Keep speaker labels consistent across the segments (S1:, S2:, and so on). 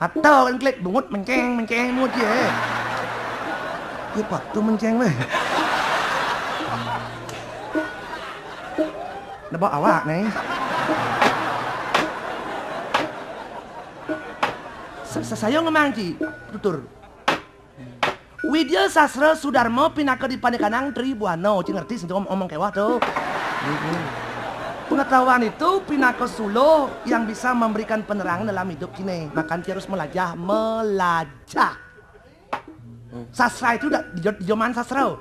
S1: Atau kan klik bungut menceng mut je. Ya pak tu menceng weh. Nak bawa awak ni. Saya ngemang ci, tutur. Widya Sastra Sudarmo pinaka di Panekanang Tribuano, ci ngerti sentuh omong kewah tu. Pengetahuan itu pinaka suluh yang bisa memberikan penerangan dalam hidup kini. Makanya harus melajah. Sastra itu di zaman sastra.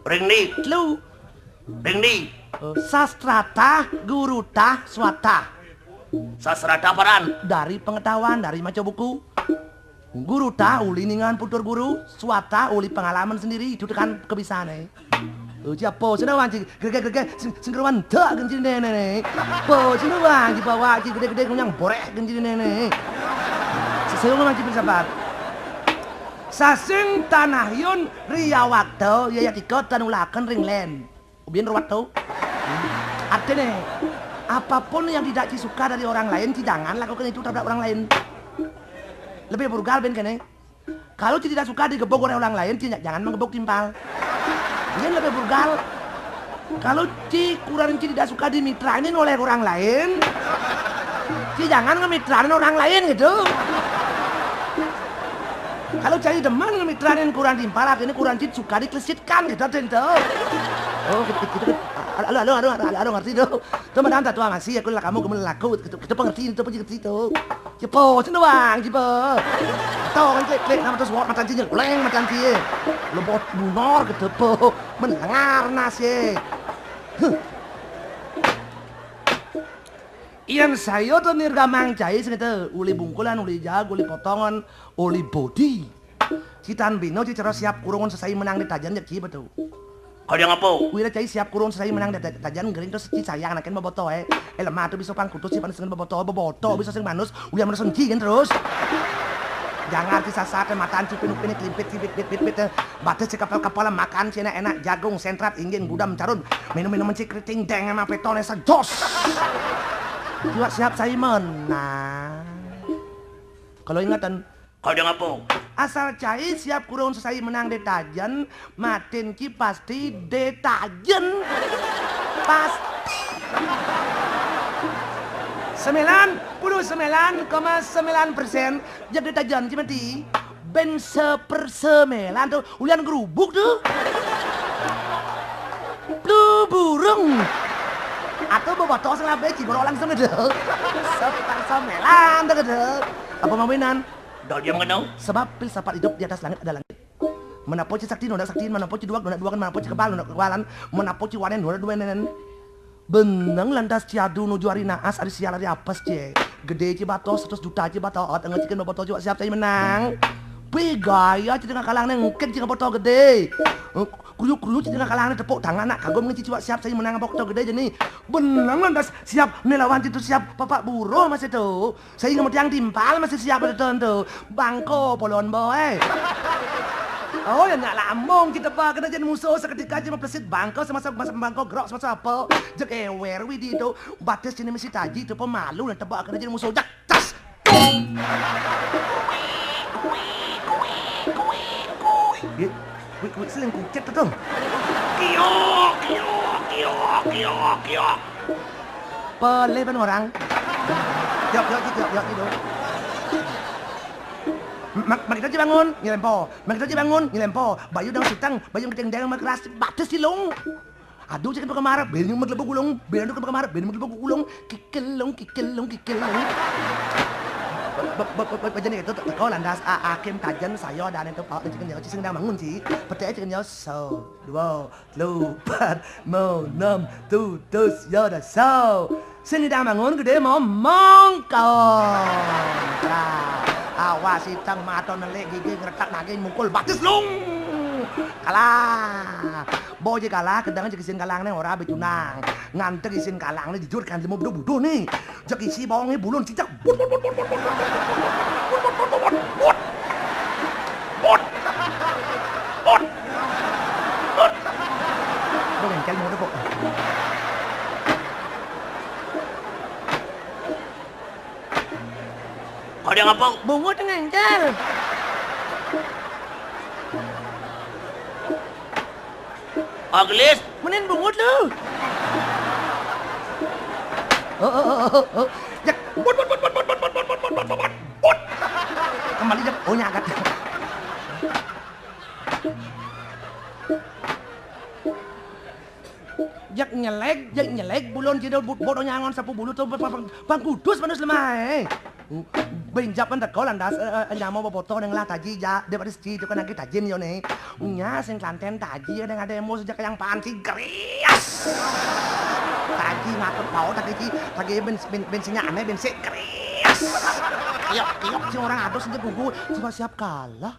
S2: Ring ni,
S1: Lu
S2: ring ni.
S1: sastrata, guruta, swata.
S2: Sasrata paran.
S1: Dari pengetahuan, dari maca buku. Guruta uli ningan putur guru, swata uli pengalaman sendiri. Itu kan kebiasaan. Siapa sih wanci gede-gede singkruan dak genjin nenek. Po sih wanci bawa ci gede-gede yang borek genjin nenek. Saya wanci bersabar. Sasing tanahyun riyawakto ya tika tanulaken ringlen. Ubien ruwakto. Artinya apapun yang tidak disuka dari orang lain jangan lakukan itu terhadap orang lain. Lebih burgal ben kene. Kalau tidak suka digebok oleh orang lain jangan mengebok timpal. Dia lebih burgal. Kalau kurang tidak suka dimitrainin oleh orang lain, jangan ngemitrainin orang lain gitu. Kalau cari teman ngemitrainin kurang timpal, artinya kurang suka dikelesitkan gitu tentu. Oh gitu. Aduh ngerti tuh. Tuh madam tak tua masih aku lah kamu kemudian laku. Kita pengerti itu pengerti itu. Cepo cina bang cepo. Tahu kan klik nama terus macan cinya leng macan cie. Lebot bunor gitu po. Mendengar nasi. Iyan sayo tuh nirgamang cai segitu. Uli bungkulan, uli jago, uli potongan, uli body. Citan bino cicara siap kurungan selesai menang di tajan jadi betul.
S2: Kau dia ngapo?
S1: Wira cai siap kurung selesai menang di tajan gering terus ci sayang anakin boboto lemah tuh bisa pangkutus sih panas dengan boboto bisa sing manus udah manus senci kan terus. Jangan disasar mataan cipin-pin klimpit cipit batas si kapal-kapal makan sih enak jagung sentrat ingin gudam carun minum-minum keriting deng sama petone sejos. Juga siap saya menang. Kalau ingatan
S2: kau dia ngapo?
S1: Asal cai siap kurung selesai menang detajen, matin ki pasti detajen. Pasti. 99,9% jadi detajen cimati. Ben sepersemelan tuh, ulian gerubuk tuh. Lu burung. Atau bobotoh sing labe ciboro langsung gede. Sepersemelan tuh gede. Apa maminan?
S2: Dah dia mengenal.
S1: Sebab filsafat hidup di atas langit ada langit. Menapoci sakti nona sakti, menapoci duak nona duakan, menapoci kebal nona kebalan, menapoci wanen nona duenen. Benang lantas ciadu nuju hari naas ada sial hari apes cie. Gede cibatos 100 juta cibatos, ngecikin bobotoh juga siap saya menang. Begaya ci tengah kalang neng ngukit ci bobotoh gede. Kuyuk-kuyuk ci tengah kalang tepuk tangan nak kagum ngeci coba siap saya menang bobotoh gede jadi. Benang lantas siap melawan itu siap bapak buruh masih tuh. Saya ngemut yang timpal masih siap betul tuh. Bangko polon boy. Oh ya nak lambung kita pak kena jadi musuh seketika aja memplesit bangko semasa bangko gerok semasa apa jek ewer widi itu batas sini mesti taji itu pemalu dan tebak kena jadi musuh jak tas. Wih selingkuh cet tuh. Kiok. Peleban orang. Yuk itu. Mak kita bangun, nyelempo. Bayu dang sitang, bayu keteng dang keras batas silung. Aduh jangan pakai marah, beli maglebok gulung, beli pakai marah, beli maglebok gulung, kikelung. Bajan itu kau landas akim tajan saya dan itu pak cikin jauh ciseng dah bangun sih. Percaya cikin jauh 1, 2, 3, 4, 5, 6, 7, ya dah sini dah bangun gede mau mongkong. Awas itang mato nelek gigi ngeretak naging mukul batis lung. Kalah. Boy kalah, kadang aja isin kalang nih ora becunang. Ngantek isin kalang nih dijur kan mau budo nih. Jak isi bawangnya bulun cicak. Bengkel mau deh, Pok.
S2: Kau dia ngapung?
S1: Bungut ngengkel.
S2: Aglis?
S1: Menin bungut lu. Jak. But. Kembali jak. Oh nyagat. Jak nyelek bulon jadi bodoh nyangon sapu bulu tuh bang kudus manus lemah. Benjapan tak kau landas nyamo boboto yang lah taji ja daripada si itu kan lagi tajin yo nih. Nya sing klanten taji ada demo sejak yang panci gerias. Taji ngatur bau tadi bensinnya aneh bensin gerias. Kiok si orang aduh sejak gugu siap kalah.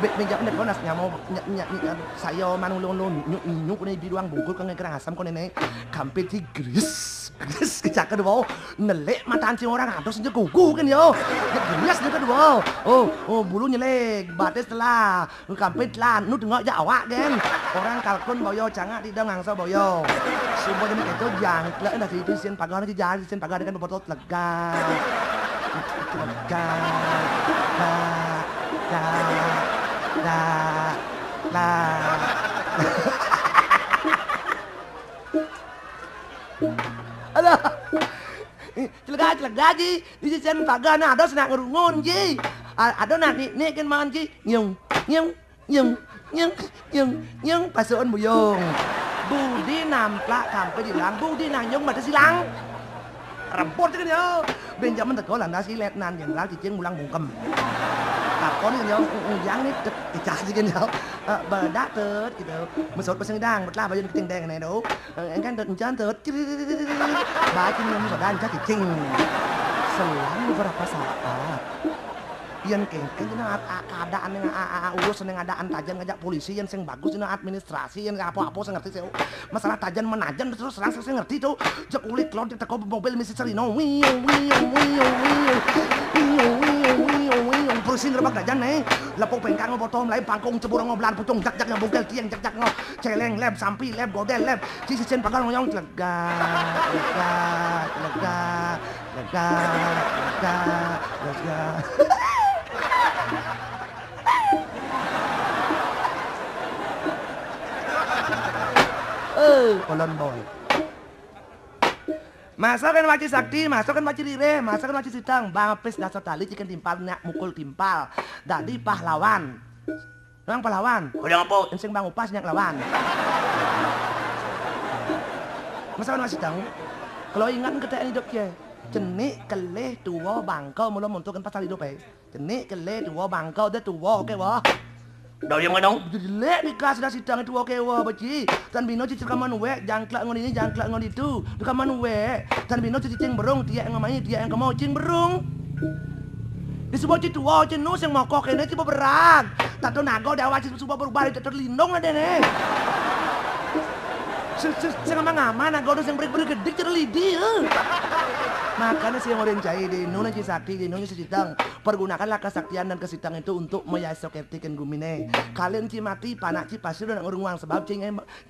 S1: Benjapan tak kau nas nyamo saya manulun nyuk ini biruang bungkul kan ngerang asam kau nenek kampet si gerias. Gerias kecak kedua nelek mataan si orang aduh sejak gugu kan yo. Gerias juga kedua. Oh bulu nyelek bates telah kampet lah nu tengok aja awak kan. Orang kalkun boyo cangak di dalam ngangsa boyo. Semua jenis itu jang lah dah itu sen pagar nanti jadi sen pagar dengan botol lega. Alah. Celega ji di sen pagar na ada senang ngerungun ji. Ada nak ni kan man ji nyung pasukan buyung. Budi namplak kampe dilang budi nanyung mata silang. Rempot kan yo. Benjamin teko landas si let nan jenderal cicing mulang bungkem. Takon kan yo yang ni cah kan yo. Bedak tut gitu. Mesut pasang dang betlah baju keting deng này đâu. Kan tut encan tut. Baca nyum sadan cah cicing. Selang beberapa saat yang kengkeng ini keadaan yang urusan yang adaan tajan ngajak polisi yang sing bagus ini administrasi yang apa-apa saya ngerti saya masalah tajan menajan terus serang saya ngerti tuh jak ulit klot di teko mobil misi serino polisi ngerebak tajan nih lepok pengkang botol lain pangkong cebur ngoblan pucung jak yang bungkel tiang jak ngo celeng leb sampi leb godel leb sisi sen pagar ngoyong lega kolon boy. Masukkan waci sakti, masukkan waci rire, masukkan waci sitang, bapes dasar tali cikan timpal nak mukul timpal. Dadi pahlawan. Orang pahlawan.
S2: Kau dia ngapung?
S1: Ensing bang upas nyak lawan. Masukkan waci sitang. Kalau ingat ketek hidup je. Jenik kelih tua bangkau mula muntukan pasal hidup Jenik kelih tua bangkau dia tua oke wah.
S2: Dah yang mana?
S1: Jelek dikas dah sidang itu oke wah baci. Tan bino cicil kaman wek jangklak ngon ini jangklak ngon itu. Du kaman wek. Tan bino cicing berung dia yang ngamai dia yang kemau cing berung. Di sebuah citu wah cenus yang mokok ini tiba berat. Tak tahu nago dah wajib sebuah berubah tidak terlindung ada nih. Saya ngaman nago yang berik-berik gede terlidi. Makanya saya orang cai di nuna cisakti di nuna sidang pergunakanlah kesaktian dan kesitang itu untuk meyasokertikan gumine. Kalian cimati panak cipasir dan ngurung sebab cing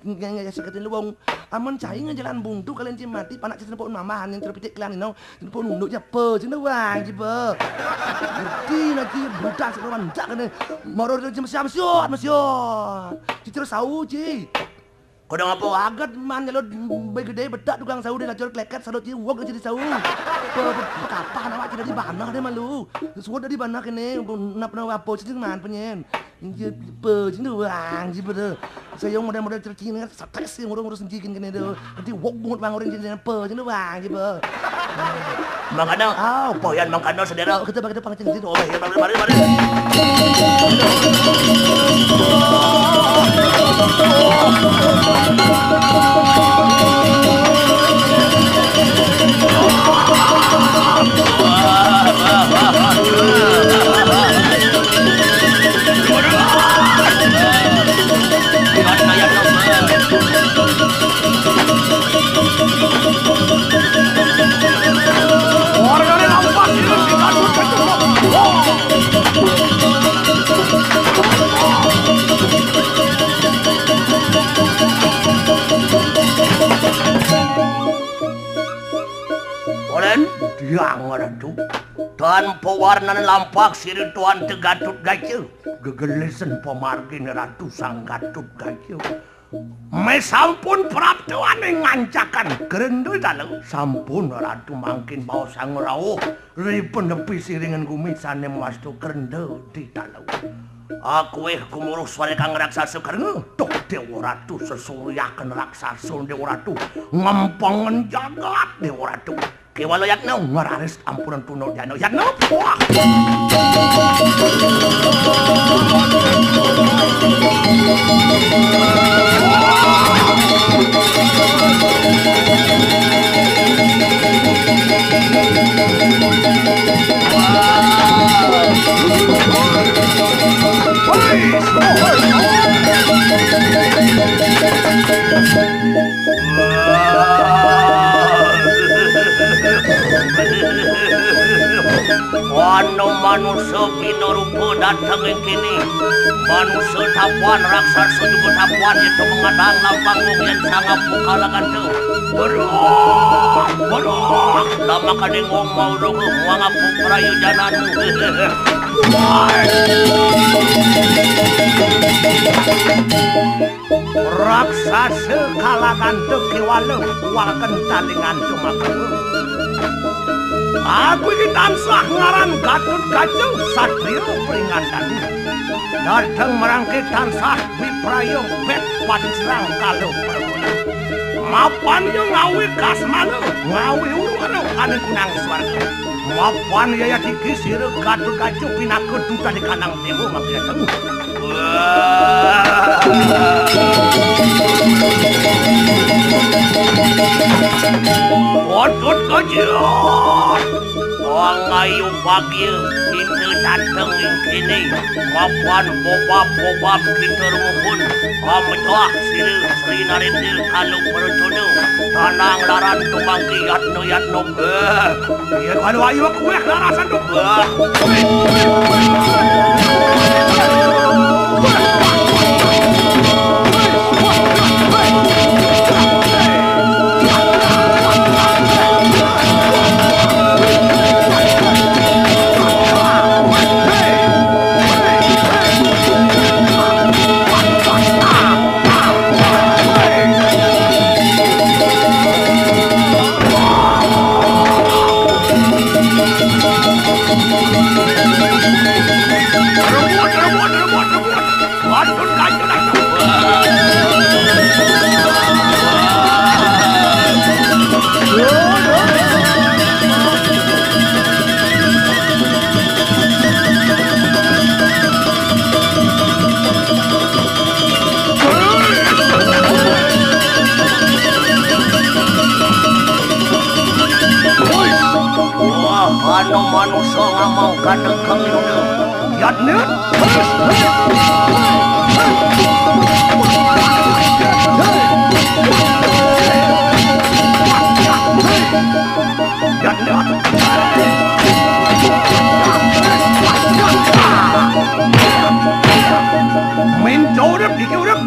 S1: ngeyasokertin luwung. Amun cai ngejalan buntu kalian cimati panak cipasir pun mamahan yang terpitik kalian ini pun nunduknya pe cina wang cipe. Ngerti nanti budak sekarang jak kan moro cuma siap masyot. Cicir sawu ci.
S2: Kau dia ngapung?
S1: Agat man nyalot gede bedak tukang sawu dia lacur kleket sadot ci wok jadi sawu. Kapan awak tidak di banah dia malu. Sudah di banah kene nap apa cing man penyen. Inje pe cing wang cipe de. Saya model-model cercing stres sih ngurus cikin kene de. Nanti wok bungut bang orang jadi pe cing wang cipe.
S2: Mang Kano. Poyan Mang Kano saudara.
S1: Kita bagi depan cing
S2: Oh, ya mari. Wah. tanpa warna lampak siri tuan tegatut gajah gegelesen pemargin ratu sang gatut gajah me sampun praptuan ngancakan gerendul dalam sampun ratu mangkin bawa sang rauh ripun nepi siringan gumisane wastu gerendul di dalam aku kumurus suara kang raksasa karena tok dewa ratu sesuyakan raksasa dewa ratu ngempengen jagat dewa ratu kewalo yakno ngararis ampunan puno jano yakno puak Wano manusia binorupo datang kini manusia tapuan raksasa juga tapuan itu mengadang lampanggung yang sangat bukalangan tu beruh lama kadengong mau dogo mengapu perayu jananu raksasa kalangan tu kiwalu wakan talingan tu makamu aku ini tansah ngaran Gatut Gajah Satrio Pringandani datang merangkit tansah Wiprayo Bet Pancrang kalau perguna mapan yang ngawi kasmanu ngawi urwano ane kunang swarga mapan yaya dikisir Gatut Gajah pinakut duta di kanang dewa makia temu Gatut Gajah Wangayu pagi kita datang kini mapan bobab kita rumpun ametoah Sri Narendil kalau perjodoh tanang laran tumangki yatno ya kalau ayu aku larasan tuh manusia ngamau kadang kangluda yatnya main jauh dikit udah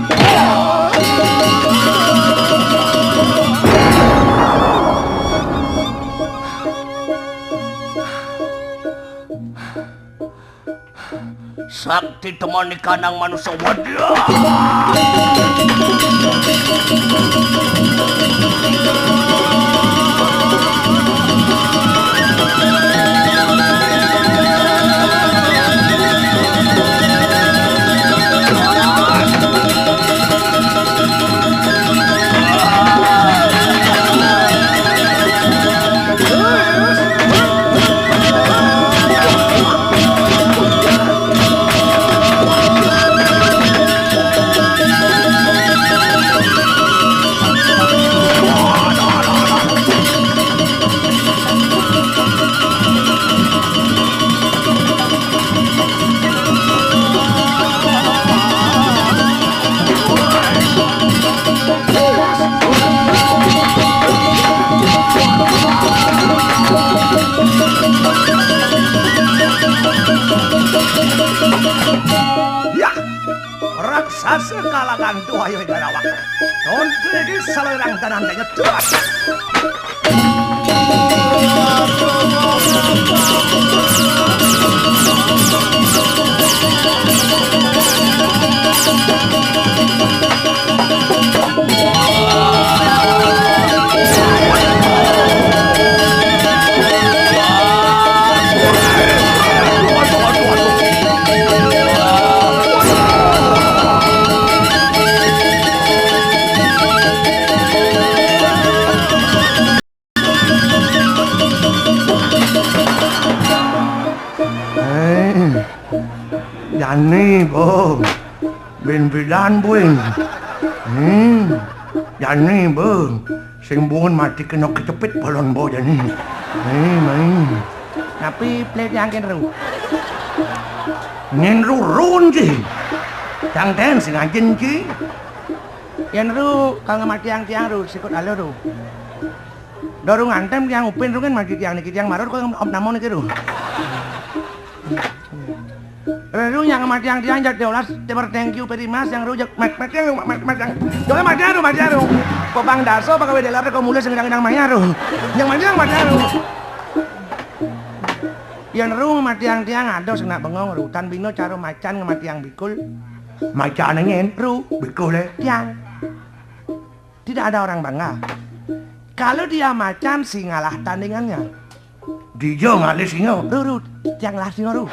S2: sakti temani kanang manusia wadah sase kalangan tuh ayo garawak. Tonton iki salerang tanan nyetuas. Yani bo, ben bilan buing. Yani bo, sing buon mati kena kecepit balon bo jani. Main.
S1: Tapi plate yang kenru.
S2: Ngen rurun ji. Tang ten sing anjen ji.
S1: Yang ru kalau mati yang tiang ru sikut alo ru. Dorong antem yang upin ru kan mati tiang niki tiang maror kok om namon niki ru. Ru yang mati yang tiang jak deolas tebar thank you very much yang ru jak mat yang jole mati ru. Popang daso pagawe delar ko mulai sing ndang maya ru. Yang mati ru. Yang ru mati yang tiang ado sing nak bengong ru tan bino caro macan ngemati yang bikul.
S2: Macan ngen
S1: Ru
S2: bikul
S1: tiang. Tidak ada orang bangga. Kalau dia macan singalah tandingannya.
S2: Dijo ngalih singo.
S1: Ru tiang lah singo ru.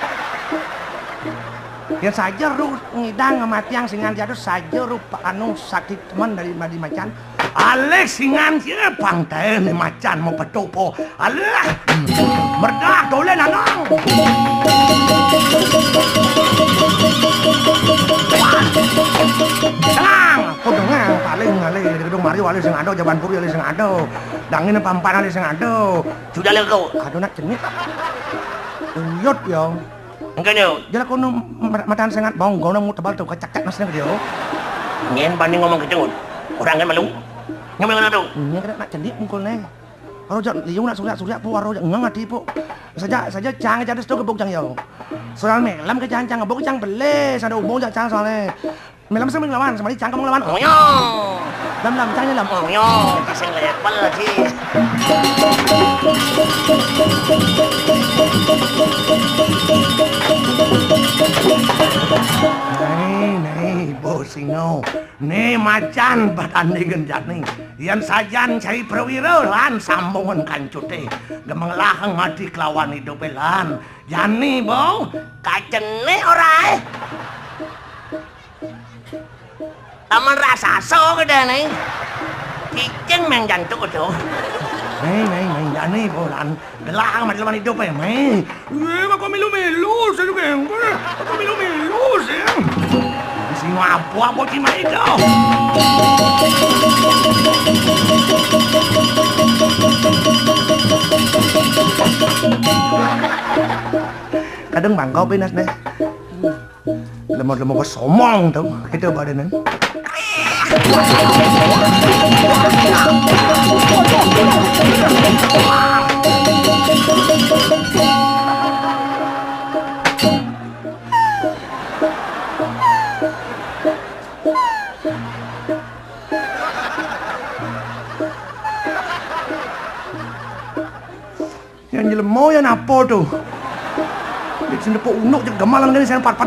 S1: Ya saja ru ngidang sama tiang singan jatuh saja ru anu sakit teman dari madi macan.
S2: Aleh singan sih pangten macan mau petopo. Alah. Merdak dolen anang.
S1: Tenang, kudengang paling ngalih di gedung Mario alih sing ado jaban puri alih sing ado. Dangin pampan alih sing ado.
S2: Sudah leh kau.
S1: Aduh nak cenit. Uyut yo.
S2: Enggak nyo.
S1: Jala kono matan sangat bonggo nang tebal tuh kacak-cak nasnya dia.
S2: Ngen banding ngomong gitu. Orang kan malu. Ngomong ana tuh.
S1: Nya kena nak cenit mungkul neh. Aro jak liu nak surya po aro jak ngang ati po. Saja cang jadi sto gebuk cang yo. Soal melam ke cang gebuk cang bele sada umum jak cang soalnya. Melam sing ngelawan sama cang kamu ngelawan.
S2: Oh yo.
S1: Lam cangnya lam.
S2: Oh yo. Sing lek bal sih. Nih, bosingo. Nih macan batane genjat nih. Yen sajan cai prawira lan sambungan kancute. Gemeng laheng mati kelawan hidup lan. Jani, Bo, kacene ora. Aman rasa so gede nih. Cicing meng jantuk itu. Nih, jani bolan. Gelang mati lawan hidup ya, nih. Kok milu-milu sih juga. Kok milu-milu sih. Si apa cima itu.
S1: Kadang bangkau pinas deh.
S2: Lemot-lemot somong tuh. Kita badannya.
S1: Yang jelemo yang apa tuh? Di sini po unuk jeung gemalang gini saya pat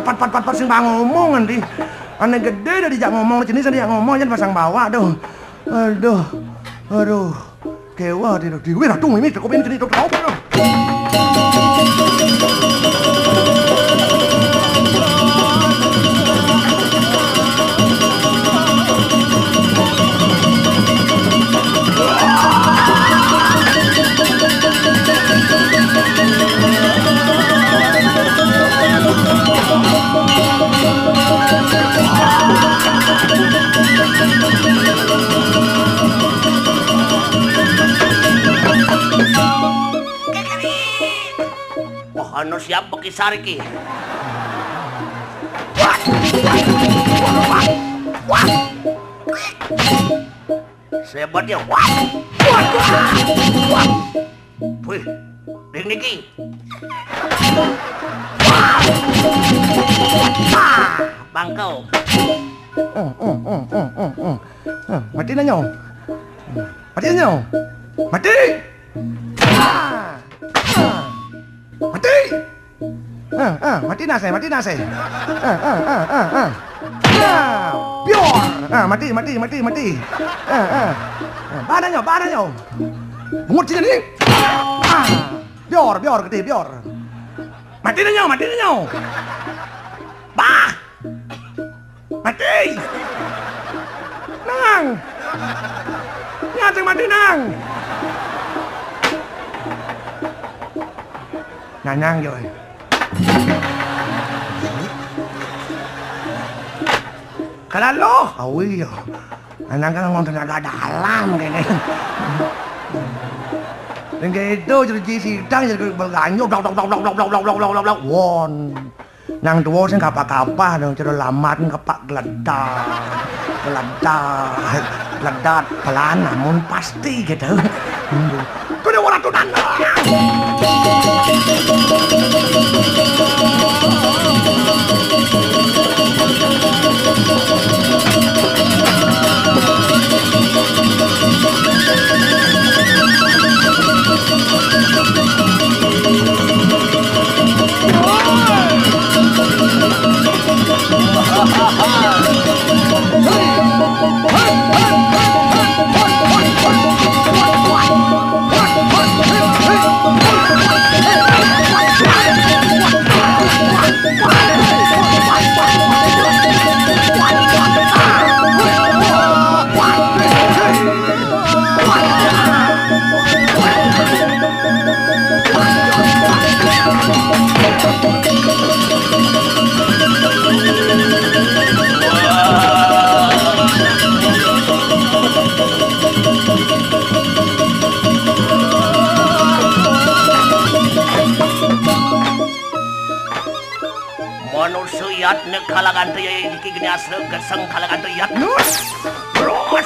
S1: sing ngomong nanti. Ane gede dari jak ngomong jenis dia ngomong jangan pasang bawa aduh. Aduh. Kewa di diwe ratu ini cukup ini jenis apa tuh?
S2: Ano siap pakisar ki? Sebat dia. Wih, ding niki. Bangkau.
S1: Mati na nyo. Mati na nyo. Mati! Mati! Mati na saya, mati na saya. Bior! Mati. Badan nyo. Bungut sini nih. Bior, gede, bior. Mati na nyo. Bah! Mati! Nang! Nyateng mati nang! Nanyang yo. Kalalo, awi yo. Nanyang kan ngomong tenaga dalam kayaknya. Dan kayak itu jadi sidang jadi berganyo blok. Won. Nang tuwa sing kapah-kapah nang cara lamat kepak geledat pelan namun pasti gitu. Kudu ora tunan.
S2: Manusuyat ne kalangan teu iki gini asreuk geseng kalangan teu yat nus. Bros.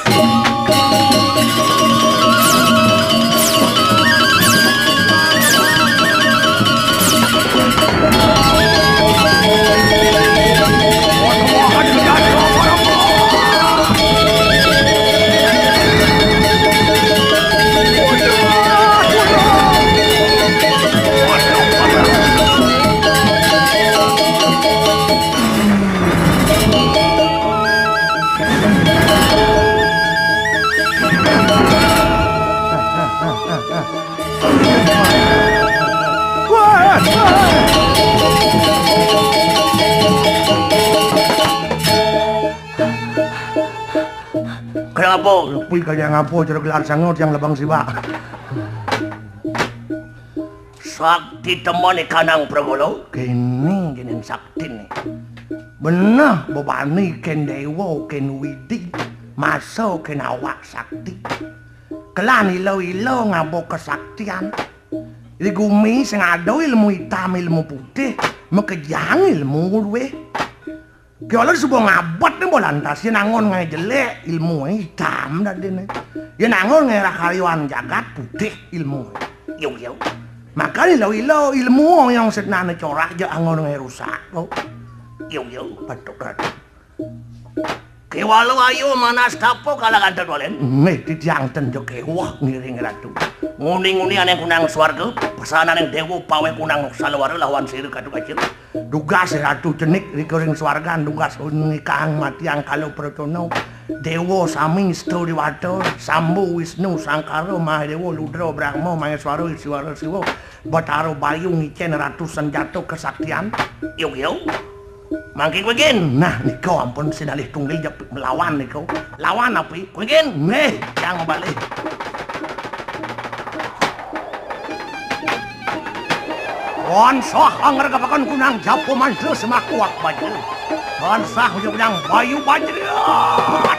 S1: Kenapa? Wih kayak ngapo cara gelar sangot yang lebang siwa.
S2: Sakti temani kanang Pramula.
S1: Gini sakti nih. Bener bebani ken dewa ken widi masuk ken awak sakti. Kelan ilo ngabo kesaktian. Di gumi sing ada ilmu hitam ilmu putih mekejang ilmu luwe. Kalau sebuah ngabot nih bolantas ya nangon ngai jelek ilmu hitam dah dene. Ya nangon ngai rakaliwan jagat putih ilmu.
S2: Yo.
S1: Makanya ilo ilmu yang senana corak aja angon ngai rusak.
S2: Yo.
S1: Batuk.
S2: Kewalu ayo manas tapo kalangan terdolen.
S1: Didiangten jo kewah ngiring ratu.
S2: Nguni-nguni aneh kunang swarga, pesanan yang dewa pawe kunang salawara lawan sirih kadu kacil.
S1: Dugas ratu cenik rikuring swarga dugas unikang mati yang kalau pratono. Dewa sami istu diwato, Sambu Wisnu Sangkara Mahadewa Ludra Brahma Maheswara Iswara Siwa Batara Bayu ngicen ratusan jatuh kesaktian.
S2: Yo. Mangking kowe gen.
S1: Nah, niko ampun sinalih tunggal jep melawan niko.
S2: Lawan apa? Kowe gen.
S1: Yang balik. Wan sah anger kapakan kunang japo mantra semak kuat baju. Wan sah ujung bayu bajriat.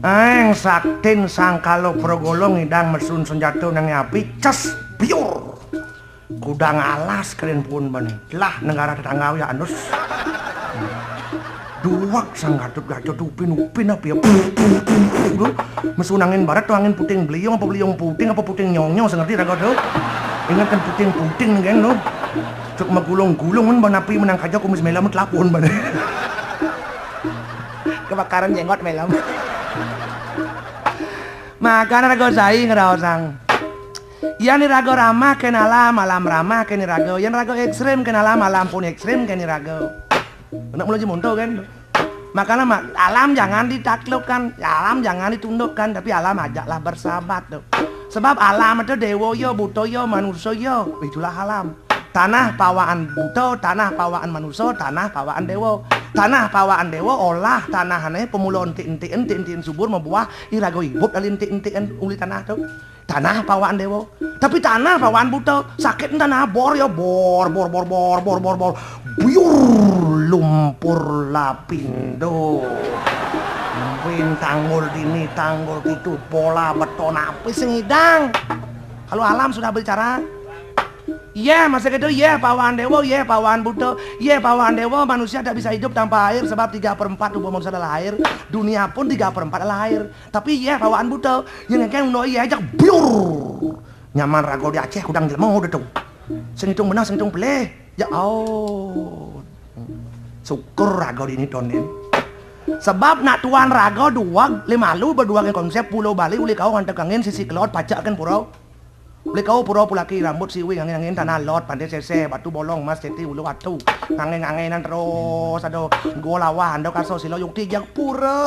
S2: Eng saktin sangkalo progolong idang mesun senjata nang api ces biur. Kudang alas kalian pun bani. Lah negara tetangga ya anus. Duak sang gatut upin apa ya. Mesun angin barat tuh angin puting beliung apa beliung puting apa puting nyonyo sengerti raga tuh. Ingat kan puting kan lo. Cuk magulung-gulung kan banapi menang kaja kumis melam telapun bani.
S1: Kebakaran jenggot melam. Makanya raga saing ngerosang. Yan raga ramah kena alam ramah kena raga. Yan raga ekstrem kena alam pun ekstrem kena raga. Nak mulai jemonto kan. Makanya alam jangan ditaklukkan, alam jangan ditundukkan, tapi alam ajaklah bersahabat tuh. Sebab alam itu dewa yo, buto yo, manusia yo. Itulah alam. Tanah pawaan buto, tanah pawaan manusia, tanah pawaan dewa. Tanah pawaan dewa olah tanahane pemula enti-enti subur membuah irago ibut ali enti uli tanah tuh. Tanah pawaan dewa. Tapi tanah pawaan buto sakit tanah bor ya bor. Biur lumpur lapindo. Win tanggul dini tanggul itu pola beton api sengidang. Kalau alam sudah bicara. Iya, masa gitu, iya pawaan dewa, iya pawaan buto, iya pawaan dewa, manusia tidak bisa hidup tanpa air sebab 3/4 tubuh manusia adalah air, dunia pun 3/4 adalah air. Tapi iya pawaan buto, yang kayak uno iya aja biur. Nyaman rago di Aceh kudang jelema udah tuh. Sing hitung benar, sing hitung peleh. Ya oh. Syukur rago di ini tonin. Sebab nak tuan rago dua, lima lu berdua ke konsep Pulau Bali uli kau ngantek angin sisi kelot pajak kan purau. Beli kau pura pulaki rambut siwi angin tanah lot pandai sese batu bolong mas ceti ulu batu angin terus aduh gua lawan ando kaso silo yukti jak pura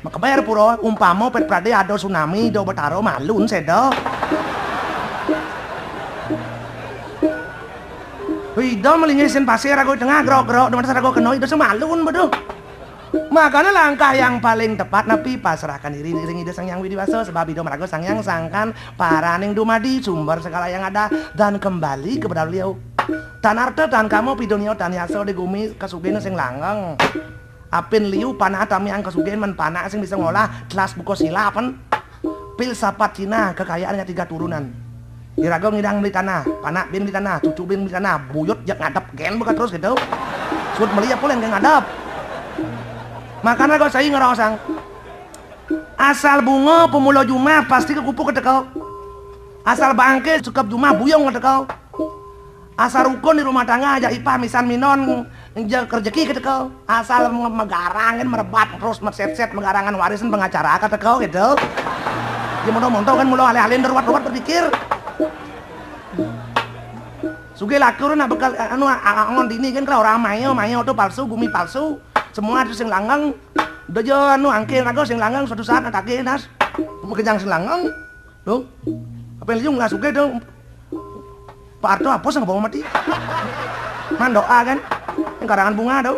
S1: makabayar pura umpama pet prade ada tsunami do betaro malun sedo Wido melingisin pasir aku tengah grok-grok dengan rago kenoi itu semalun beduh. Makanya langkah yang paling tepat napi pasrahkan diri ring ide sang yang widiwaso sebab ido merago sang yang sangkan paraning dumadi sumber segala yang ada dan kembali kepada beliau. Tan arte tan kamu pidonio tan yaso de gumi kasugen sing langgeng. Apin liu panah tami ang kasugen men panah sing bisa ngolah kelas buku silapan. Pil sapat Cina kekayaannya 3 turunan. Irago ngidang beli tanah, panak bin beli tanah, cucu bin beli tanah, buyut jak ngadap gen buka terus gitu. Sud melia pula yang ngadap. Makanya kau saya ngerosang asal bunga pemula Juma pasti kekupu ketekau. Asal bangke cukap Juma buyong ketekau. Asal rukun di rumah tangga aja ipah misan minon kerjeki ketekau. Asal megarangin merebat terus merset-set megarangan warisan pengacara ketekau gitu. Dia monto kan mula alih-alih ruwat berpikir. Suge lakur nak bekal anu angon dini kan kalau orang mayo tuh palsu gumi palsu. Semua itu sing langgeng udah jo anu angke rago sing langgeng suatu saat atake nas kejang sing langgeng tuh apa yang nggak suka dong Pak Arto apa sih nggak mati man doa kan yang karangan bunga tuh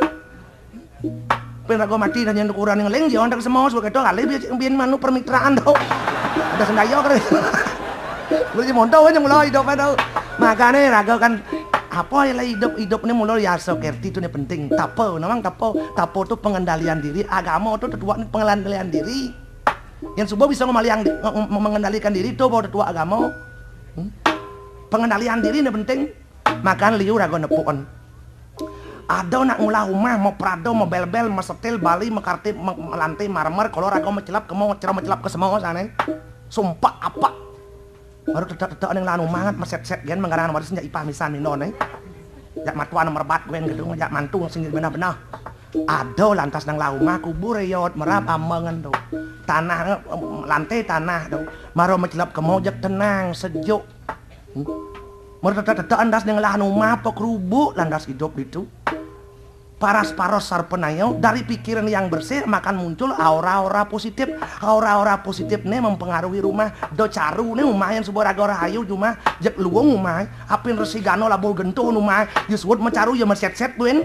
S1: penrago mati dan yang ukuran yang leng jangan tak semua sebagai itu kali biar manu permitraan tuh ada sendayo kan beli montau aja mulai hidup tuh makanya rago kan apa yang hidup ini mulai ya sokerti itu penting tapo itu pengendalian diri agama itu tetua pengendalian diri yang semua bisa mengendalikan diri itu bahwa tetua agama pengendalian diri ini penting makan liu rago nepukon ada nak ngulah rumah mau prado mau bel-bel mau setil bali mau kartip melantai marmer kalau rago mencelap kemau mencelap ke semua sana sumpah apa baru tetap yang lanu mangat meset-set gen mengarangan warisnya ipah misan minon jak matuan merbat gue gedung jak mantu sing benar-benar ada lantas nang laumah kubur yot merap amengan tuh tanah lantai tanah tuh maro mencelap kemau jak tenang sejuk mertetap andas nang lanu mah pok rubuk lantas hidup itu paras-paros sarpenayo dari pikiran yang bersih makan muncul aura-aura positif nih mempengaruhi rumah do caru nih lumayan sebuah raga rahayu cuma jak luwung rumah apin resigano labul gento rumah disebut mencaru ya meset-set tuin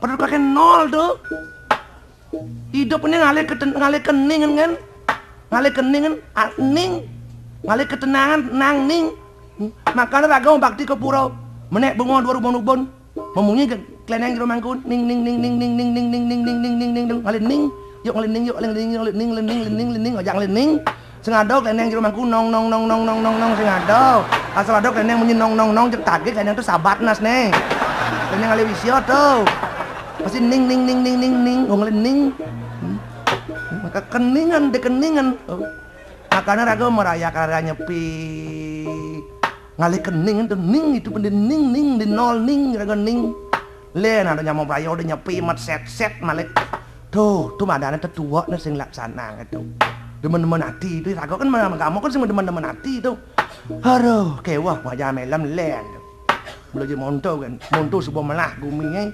S1: padahal kakek nol tuh hidup ini ngalih keningan kan ngalih keningan ning ngalih ketenangan ning makanya raga bakti ke purau menek bunga 2000 ubon memunyi Kleneng jero mangku ning ning ning ning ning ning ning ning ning ning ning ning ning ning ngalin ning. Yuk ngalin ning yuk ngalin ning ngalin ning ojak ngalin ning. Sing ado kleneng jero mangku nong nong nong nong nong nong nong sing ado. Asal ado kleneng bunyi nong nong nong cek tage kleneng tuh sabatnas nih. Kleneng ngalih wisio tuh. Pasti ning ning ning ning ning ning ngalin ning. Maka keningan dekeningan. Makanya raga merayakan raya nyepi. Ngalih kening itu ning itu pendin ning ning di nol ning raga ning. Len ada nyamuk raya udah nyepi mat set malik. Tuh madane tetua nih sing laksana gitu. Demen-demen hati itu raga kan kamu kan sing demen-demen hati itu. Aduh kewah wajah melam len. Belajar monto kan. Monto sebuah melah bumi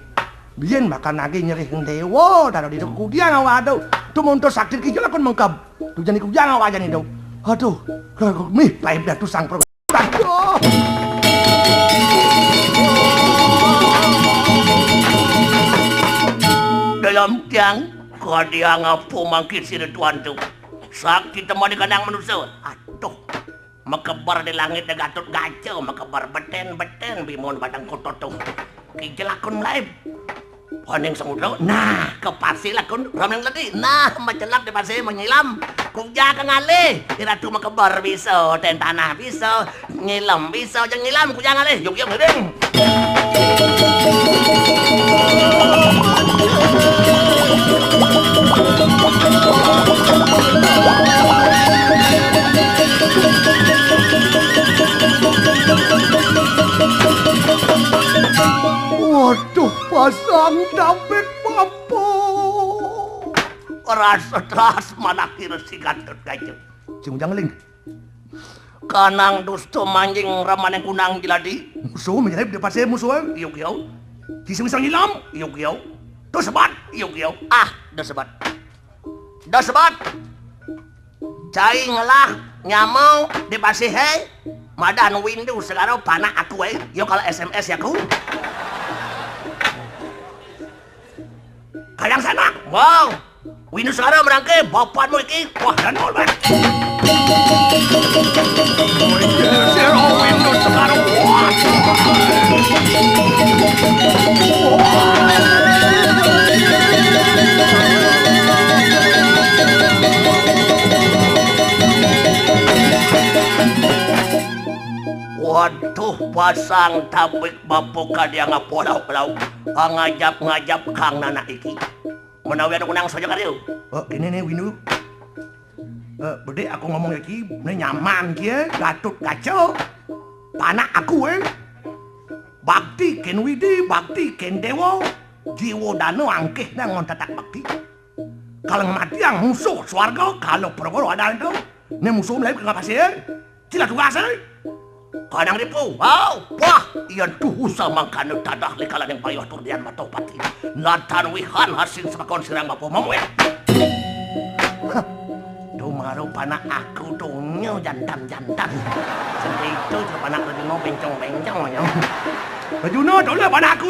S1: biyen makan lagi nyeri dewa taruh di kudiang aduh tuh monto sakti ki lakon mengkab tuh jani kudiang awajan itu aduh mih lain dah tuh sang program aduh
S2: dalam tiang kudiang apa mangkit si tuan tu sakti temani kanang manusia aduh mekebar di langit de Gatot Kaca mekebar beten bimon badang kotor tuh kijelakon lain Honing samudra, nah kepasi lakon rameng tadi, nah macelak di pasir menyilam, kuja kengali, iratu makebar bisa, ten tanah bisa, nyilam bisa, jangan nyilam kuja ngali, yuk ngeding.
S1: waduh pasang David Papo
S2: Rasa teras manakir si Gatot Kaca
S1: Sing ujang ling
S2: kanang dusto manjing ramaneng kunang jiladi
S1: musuh menjadi di pasir musuh
S2: yuk Kisah wisang hilam yuk dos sebat yuk dos sebat cai ngelah nyamau di pasir hei madan Windows sekarang panah aku yuk kalau SMS ya ku kadang sana wow Windows sekarang merangkai bapakmu iki wah dan nol banget Windows sekarang wah waduh pasang tabik bapoka dia ngapolau-polau ngajap kang nana iki menawi ada kunang saja karyo
S1: oh ini nih Windu bede aku ngomong iki ini nyaman kia Gatot Kaca panah aku bakti ken widi bakti ken dewa jiwa dano angkeh na ngontatak bakti kalau mati yang musuh swarga kalau perwaro ada itu ini musuh mulai ke pasir cila tugas
S2: kadang ripu wow wah iya duhu sama kanu tadah lekalan yang payah turdian matau pati natan wihan hasil sebakon sirang bapo mamu ya Dumaro panah aku dongnya jantan seperti itu panah lebih mau bencong ya
S1: Bajuno dulu panah aku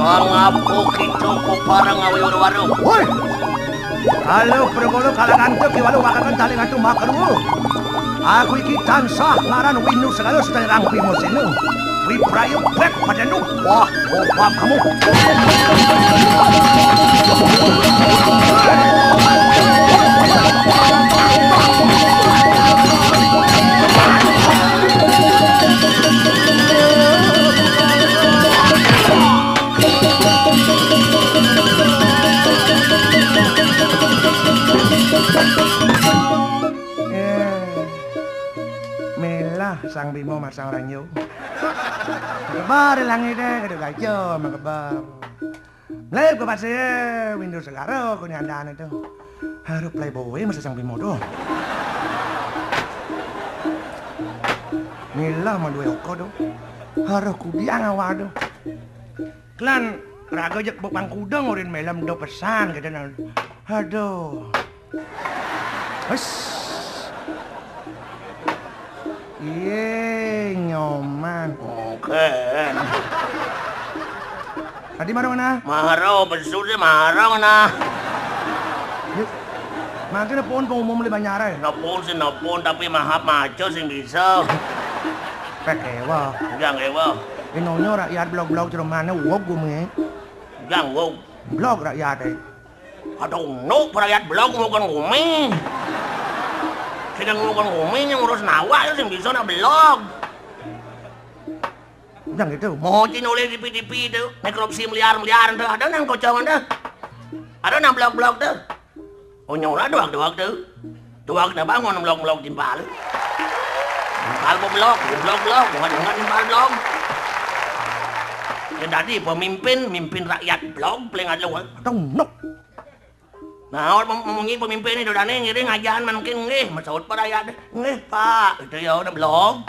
S2: sangapo kita ko parang awi waru-waru
S1: woi kalau pergolo kalangan tuh kiwalu wakakan tali ngatu makaru aku iki tansah ngaran Windu segala sudah rangpi mo sinu wi prayo brek pada nu wah bab kamu sang Bimo masang ranyo kebar langit Gatot Kaca kebar lep ke pasir Windu segara aku nyandaan itu harus playboy masa sang Bimo doh milah mah dua oko doh harus kudiang awal doh klan raga jek bopang kuda ngurin melam do pesan gitu aduh Iye nyoman
S2: oke
S1: Tadi marong na.
S2: Maro, besud sih marong na.
S1: Mangke na pohon kung umum lima nyara.
S2: Napon tapi mahap maco sing bisa.
S1: Pekewa.
S2: Jangan ewa.
S1: Inonyo rakyat blog-blog di mana wog gumi.
S2: Jangan wow.
S1: Blog rakyat eh.
S2: Aduh, no, rakyat blog ngukan gumi. Sedang ngukan gumi yang ngurus nawa itu sing bisa na blog.
S1: Jangan gitu.
S2: Mau oleh di TV itu, nekrupsi miliar-miliaran tuh, ada nang kocongan tuh. Ada nang blog-blog tuh. Oh nyora doang tuh. Doang na bangun blog-blog timpal. Timpal blog, bukan timpal blog. Ya tadi mimpin rakyat blog paling ada luar.
S1: Tong nok.
S2: Nah, orang ngomongin pemimpin ini udah nih ngiring ajaran mungkin nih, masaud pa rakyat nih Pak, itu ya udah blog.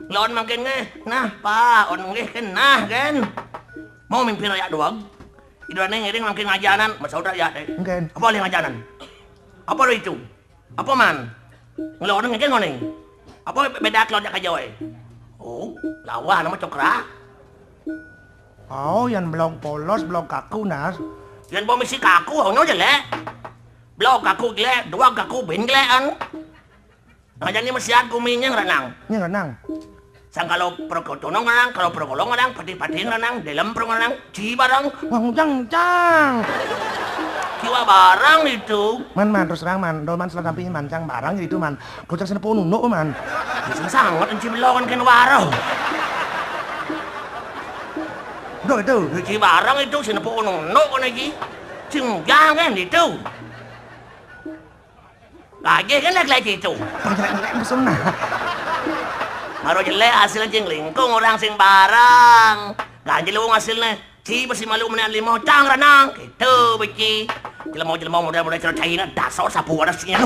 S2: Lawan makin nih, nah Pak, on nih kan nah kan. Mau mimpin rakyat doang. Itu nih ngiring makin ajaran masaud rakyat deh.
S1: Mungkin.
S2: Apa yang ajaran? Apa itu? Apa man? Ngelawan ngene ngene. Apa beda kelon jak aja we? Oh, lawa nama cokra.
S1: Oh, yang blog polos, blog kaku nas.
S2: Yan bo misi kaku ono jelek. Blog kaku jelek, dua kaku ben jelekan. Ngajan ni mesiat kuminya renang.
S1: Ini renang.
S2: Sang kalau perkotonong renang, kalau perkolong renang, pati-pati renang, dalam perong renang, ci barang.
S1: Wang jang.
S2: Kiwa barang itu.
S1: Man terus terang man, dolman seladamping mancang barang itu man. Kocak sana pohon no man.
S2: Isang sangat enci belokan kan waro.
S1: Do itu.
S2: Ci barang itu sinapo no kan lagi. Sing jangan itu. Lagi kan lagi itu.
S1: Panjelek pesona.
S2: Maro jelek hasilnya jeng lingkung orang sing barang. Ganjil wong hasilnya. Ci besi malu menan limo cang renang. Gitu beci. Jelema model-model cara China dasar sapu ada sing.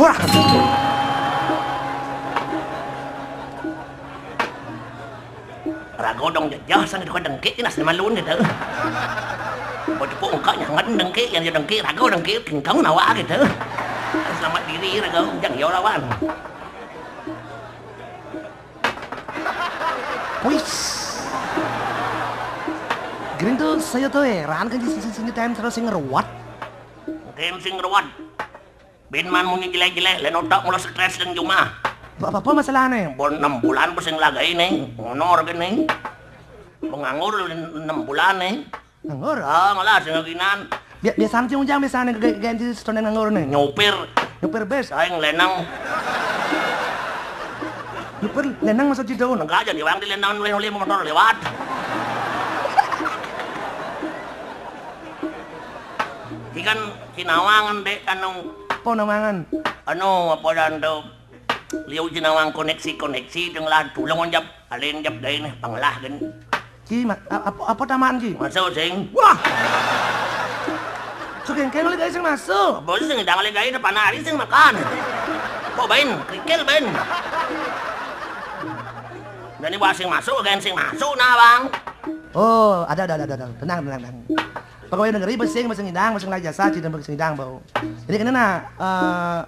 S2: Rago dong jajah sang itu dengki nas malun gitu. Baju pun engkau nyangat dengki yang jadi dengki rago dengki kengkang nawa gitu. Selamat diri rago jangan yo lawan.
S1: Wis. Green tuh saya tuh heran kan sini time terus sing ngeruat.
S2: Game sing ruwad. Bin man muni jelek-jelek len otak mula stres dan cuma.
S1: Apa masalahnya?
S2: Bon 6 bulan pa sing lagay ning. Honor gani. Penganggur 6 bulan nih.
S1: Nganggur?
S2: Ah, malah sing ginan.
S1: Biasanya sih ujang biasanya ganti stone nganggur nih. Nyupir bes.
S2: Saing lenang.
S1: Nyupir lenang masuk jidau.
S2: Enggak jadi wang di lenang oleh motor lewat. Ikan Cinawangan dek anu
S1: Apa namangan?
S2: apa dan do liu Cinawang koneksi dengan tulungan jap alin jap day nih panglah kan.
S1: Ci, apa tamaan Ci?
S2: Masuk sing.
S1: Wah. So kengkeng ulit guys yang masuk.
S2: Bos sing dang aligay na panari sing makan. Po ben, krikel ben. Dani wasing masuk kan sing masuk na bang.
S1: Oh, ada. Tenang. Pegawai negeri basing hidang, basing lagi jasa, cinta basing hidang bau. Jadi kena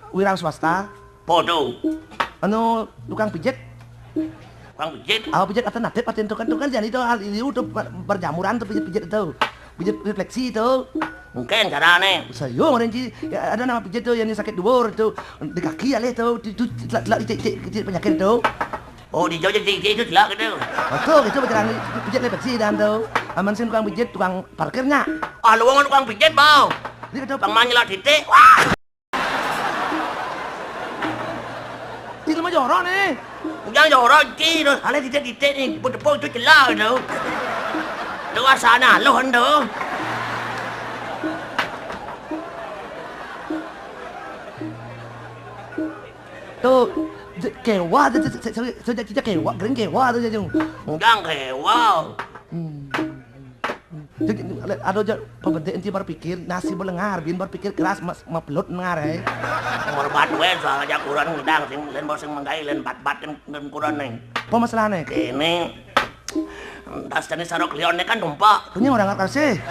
S1: wirang swasta.
S2: Podo.
S1: Anu tukang pijit.
S2: Tukang pijit.
S1: Pijit alternatif, paten itu kan jadi itu berjamuran tuh pijit itu. Pijit refleksi itu.
S2: Mungkin carane.
S1: Sayang orang Ci, ya, ada nama pijit tuh yang sakit dubur itu di kaki alih tuh, itu penyakit itu.
S2: Oh di jauh jadi itu jelak gitu.
S1: Betul, itu berjalan pijit refleksi dan tuh. Aman sih tukang pijit, tukang parkirnya.
S2: Ah luangan tukang pijit bau.
S1: Dia kata
S2: Bang manyelah titik. Wah.
S1: Itu mah jorok nih.
S2: Jangan jorok Ci, alih titik nih, putepok itu jelak itu. Doa sana lo hendo.
S1: Tuh kewa tuh saya kewa, keren kewa tuh jadi.
S2: Jangan kewa.
S1: Ada aja pembedek enti berpikir nasi belengar, bin berpikir keras mapelut nengar ya.
S2: Ngorbat we soal aja kurang ngedang sing len bos sing manggai len bat-bat kan kurang nih.
S1: Apa masalahnya?
S2: Kene tas jenis sarok lione kan numpak.
S1: Punya orang nggak sih.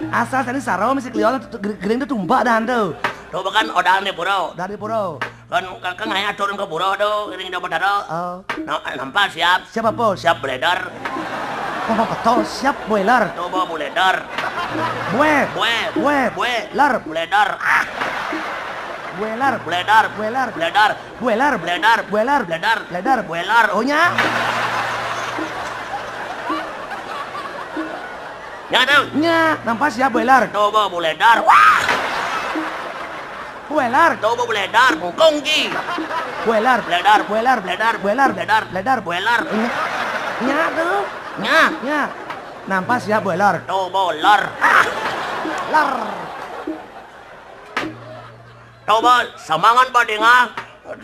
S1: Asal tadi saro mesti kelion gering tuh tumbak dan tuh.
S2: Tuh bahkan odal nih puro.
S1: Dari puro.
S2: Kan ngaya turun ke puro tuh, ini dapat daro.
S1: Oh.
S2: Nampak siap.
S1: Siapa bos?
S2: Siap beredar.
S1: Ngomong betul, siap boiler.
S2: Coba buledar.
S1: Bue.
S2: Bue.
S1: Bue.
S2: Bue.
S1: Lar.
S2: Buledar.
S1: Buelar.
S2: Buledar.
S1: Buelar.
S2: Buledar.
S1: Buelar.
S2: Buledar.
S1: Buelar.
S2: Buledar.
S1: Buelar.
S2: Buelar.
S1: Oh nya.
S2: Nya tuh.
S1: Nya, nampak siap boiler.
S2: Coba buledar. Wah.
S1: Buelar.
S2: Coba buledar. Kongki.
S1: Buelar.
S2: Buledar.
S1: Buelar.
S2: Buledar.
S1: Buelar.
S2: Buledar.
S1: Buelar.
S2: Buelar.
S1: Nya tuh.
S2: Nya.
S1: Nya. Nampak siap boiler.
S2: Coba lar.
S1: Lar.
S2: Coba semangat badinga.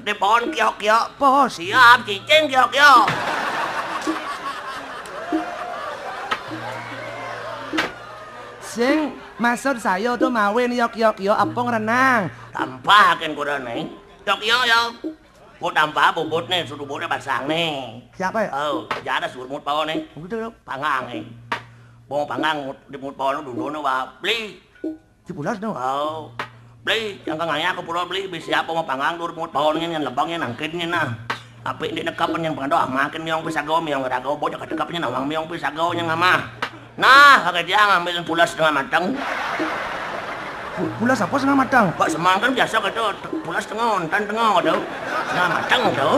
S2: Di pohon kiok-kiok.
S1: Pos.
S2: Siap cicing kiok-kiok.
S1: Sing maksud saya tuh mawin yok apong renang.
S2: Tampakin kurang nih. Kiok-kiok ya. Mau tambah bubut nih, suruh bubutnya pasang nih.
S1: Siapa ya?
S2: Oh, jangan suruh mut pohon nih.
S1: Gitu dong.
S2: Pangang nih. Bong pangang di mut pohon dulu nih, beli.
S1: Cipulas dong.
S2: Oh, beli. Yang kanganya aku pura beli. Bisa apa mau pangang dulu mut pohonnya yang lebangnya nangkitnya nah. Apa ini dekapan yang pengadoh makin miong pisagaw miong ragaw bocah kedekapnya nawang miong pisagaw yang ngamah. Nah, kagak dia ngambil pulas setengah matang.
S1: Pulas apa setengah matang?
S2: Pak semang kan biasa gitu, pulas setengah, ontan tengah gitu. Setengah matang gitu.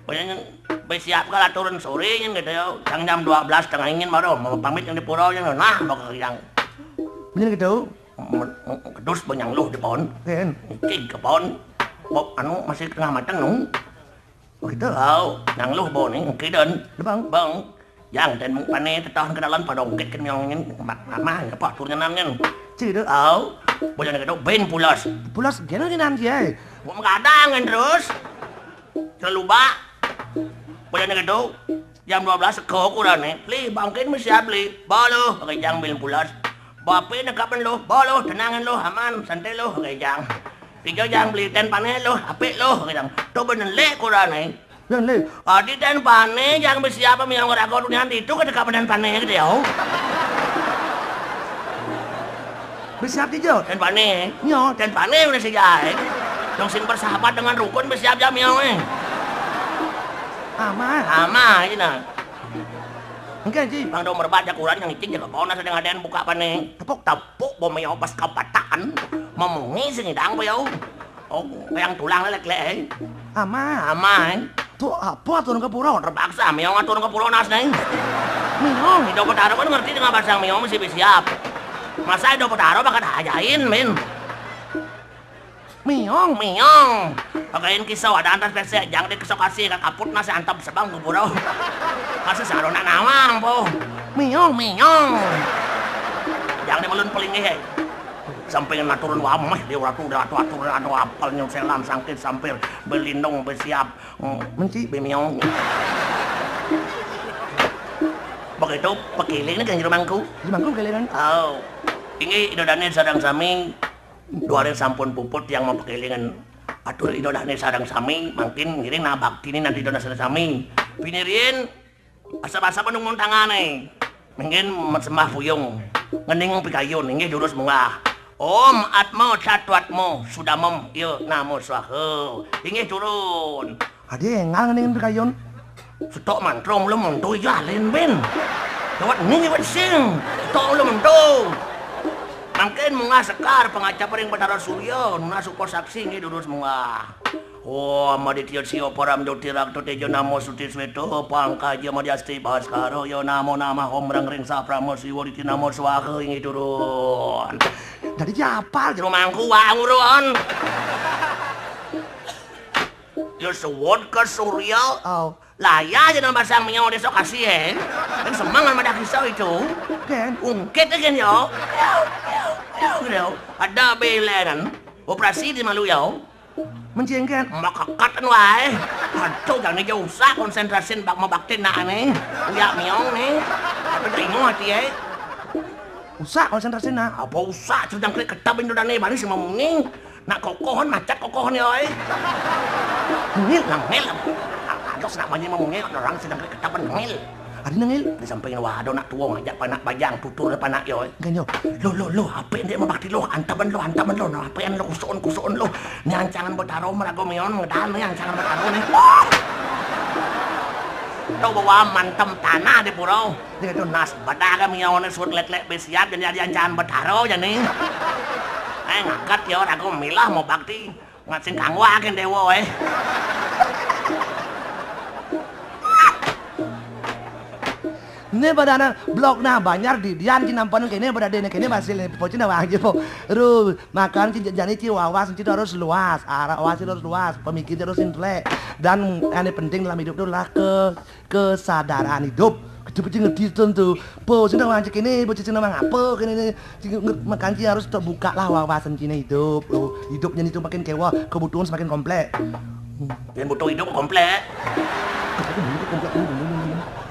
S2: Banyak bersiap kalau turun sore gitu ya. Jam 12 tengah ingin baru mau pamit yang di pulau yang nah bakal yang
S1: Bener gitu.
S2: kedus banyak luh di pohon.
S1: Ken.
S2: Cing ke pohon. Bok anu masih tengah matang nung.
S1: Oh gitu.
S2: Oh, nang luh pohon ini kiden.
S1: Bang.
S2: Bang. Yang dan mung pane tetahan kenalan pada ungkit kan yang ingin mama apa turunnya nangen.
S1: Cik itu.
S2: Oh, boleh gitu ben pulas.
S1: Pulas gena di nanti ya.
S2: Mau mengadangan terus. Terlalu bak. Boleh gitu. Jam 12 ke ukuran nih. Beli bangkin mesti beli. Balo, pakai jang ben pulas. Bape nekapan lo, balo, tenangan lo, aman, santai lo, pakai jang. Tiga jang beli ten pane lo, apik lo, pakai jang. Tuh bener lek ukuran nih.
S1: Dan le.
S2: Adi ten pane yang mesti apa yang orang kau dunia itu ke dekapan ten pane gitu ya.
S1: Bersiap hijau.
S2: Ten pane.
S1: Nyot.
S2: Dan pane udah sejai. Yang sing bersahabat dengan rukun bersiap jam yang
S1: Aman.
S2: Ama ini nah.
S1: Enggak Ji.
S2: Bang nomor baca kurang yang icing jaga pohon sedang ada yang buka pane. Tepuk bom yang pas kapataan. Memungi sing idang bayau. Oh, yang tulang lelek-lelek.
S1: Aman.
S2: Ama.
S1: Tuh apa turun ke pura?
S2: Terpaksa meong turun ke pulau nas neng.
S1: Minong.
S2: Hidup petaro kan ngerti dengan bahasa meong mesti siap. Masa hidup petaro bakal hajain men.
S1: Miong.
S2: Meong. Pagain kisau ada antar spesial jangan dikesok kasih kaput nasi antap sebang ke pulau. Kasih sarona nawang po.
S1: Miong.
S2: Meong. Jangan dimelun pelingih he. Sampai naturun wamah dia ratu anu apal nyong selam sangkit sampir belindung bersiap.
S1: Menci.
S2: Bemiong. Begitu pekiling ini kan jerumangku.
S1: Di mangkuk kalian.
S2: Oh. Ini idodane sadang sami. Dua hari sampun puput yang mau pekilingan. Aduh idodane sadang sami makin ngiring na bakti ini nanti idodane sadang sami. Pinirin asa-asa penung tangane. Mungkin sembah fuyung. Ngening pikayun ini jurus mungah. Om atmo catwatmo sudah mem yuk namo swaha. Ini turun.
S1: Ade ngal ngene kayon.
S2: Stok mantrong lu muntuh jalin ben. Gawat ini wat sing. Stok lu muntuh. Mungkin munga sekar pengacap ring Batara Surya nuna support saksi ngi durus munga. Oh maditya sio param dotirak to tejo namo suti sveto pangkaja madyasti baskaro yo namo nama homrang ring sapramo siwo diti namo swaha ngi turun.
S1: Dari siapa?
S2: Jero mangku wae nguron. Yo sewot ke Surya.
S1: Oh.
S2: Laya aja nang basang minyaw desok kasih kan semangat madah kisau itu.
S1: Ken.
S2: Ungkit aja yo. Ada beleran operasi di malu yo.
S1: Mencengken.
S2: Makakatan wae. Aduh jangan jauh usah konsentrasin bak mabaktin na ane. Uya miong nih. Tapi tengok hati
S1: Usah konsentrasi na.
S2: Apa usah sedang klik ketabin do dane bari si mamunging. Nak kokohon macet kokohon yo
S1: Ngil.
S2: Nangil. Aduh namanya mamunging orang sedang klik ketaban ngil.
S1: Adi nangil.
S2: Di samping waduh nak tua ngajak panak bajang tutur panak yo.
S1: Ganyo.
S2: Lo apa ndek mabakti lo antaman lo apa yang lo kusun lo. Ni ancangan betaro merago mion ngedal ni ancangan betaro ni. Lo bawa mantem tanah di purau. Dia tu nas badaga mion sud lek besiap jadi ancangan betaro jadi. Ngangkat yo rago milah mau bakti ngasing kangwa kan dewo
S1: Ne badana blok na banyar di dian ci nampan kene badade ne kene masih pocin na aja po. Ru makan ci jani ci wawas ci harus luas, arah wawas harus luas, pemikir harus intelek. Dan yang penting dalam hidup itu adalah kesadaran hidup. Kecil-kecil ngerti tentu. Po cina wang cek ini, po cina wang apa kene makan ci harus terbuka lah wawasan cina hidup. Hidupnya itu makin kewa, kebutuhan semakin komplek.
S2: Yang butuh hidup komplek.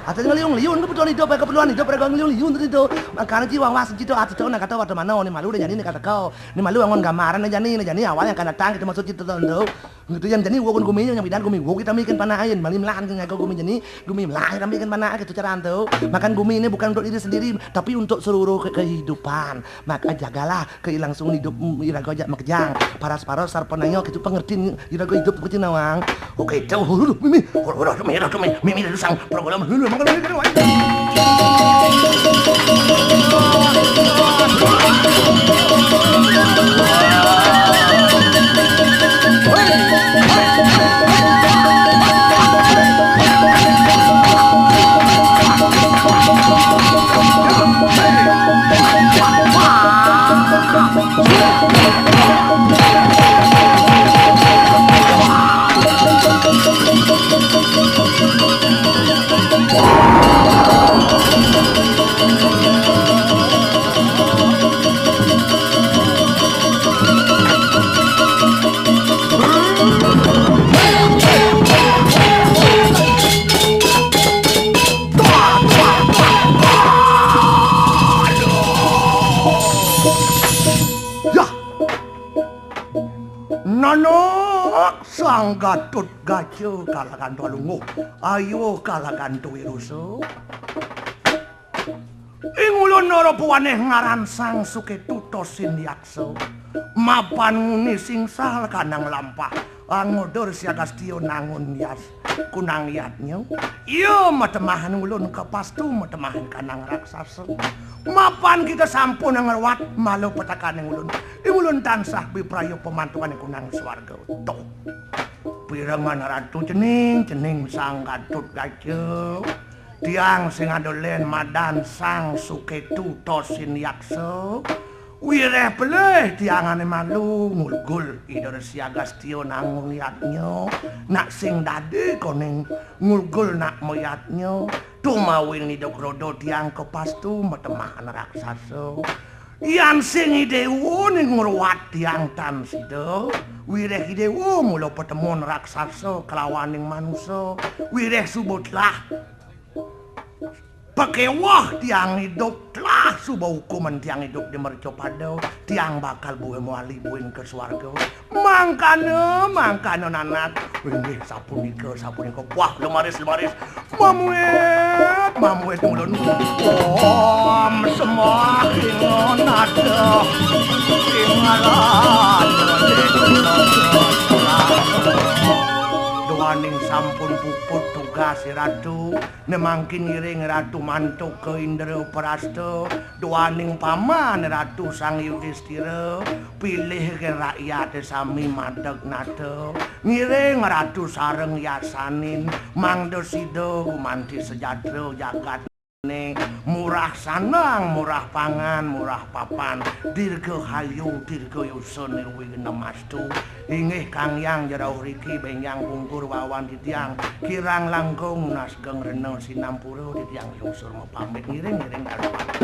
S1: Ate ngeliung-liung keperluan hidup mereka ngeliung-liung itu. Makanya ci wawas ci itu atuh nak kata waktu mana ni malu dah jadi ni kata kau. Ni malu angon gamaran jadi awal yang akan datang kita maksud itu tentu. Gitu yang jadi wokon gumi yang bidan gumi wo kita mikin panahin malim lan ngago gumi jadi gumi lah kita mikin panah gitu cara tuh. Makan gumi ini bukan untuk diri sendiri tapi untuk seluruh kehidupan. Maka jagalah kelangsungan hidup irago jak makjang. Paras-paras sarpananyo kitu pengertiin irago hidup kucing nawang.
S2: Oke, jauh mimi. Mimi itu sang program sang Gatut Gace kalagan Tualungo ayo kalagan Tuwiruso ingulun noro puaneh ngaran sang Suketu Tosin Yakso mapan nguni singsal kanang lampah angodur siagastio nangun yas kunang yatnya iyo matemahan ulun kepastu matemahan kanang raksasa mapan kita sampun ngerwat malu petakan ulun ulun tansah biprayo pemantuan kunang swarga toh pirangan ratu cening sang Gatut Gace tiang sing adolen madan sang Suketu Tosin Yakso wireh peleh tiangane malu ngulgul idor siagastio nangun yatnya nak sing dade koning ngulgul nak moyatnya tumawin nidok rodo tiang kepastu matemahan raksasa yang sing idewo ning ngruwat tiang tan sida wireh idewo mula pertemuan raksasa kelawaning manusa wireh subutlah pakewah tiang hidup telah suba hukuman tiang hidup di mercopada tiang bakal buwe muali buin ke swarga mangkana nanat wih sapunika wah lemaris mamuet mulun om semakin nada ingalan doaning sampun puput tugas ratu nemangkin ngiring ratu mantuk ke Indra Prasta doaning paman ratu sang Yudhistira pilih ke rakyat sami madeg nada ngiring ratu sareng yasanin mangdo sida gumanti sejahtera jagat murah sanang, murah pangan, murah papan dirgahayu, dirgayusa nirwigna mastu inggih Kang Yang jarauh riki benyang pungkur wawan titiang kirang langkung nasgeng rena sinampura titiang yungsur mepamit ngiring-ngiring kalapan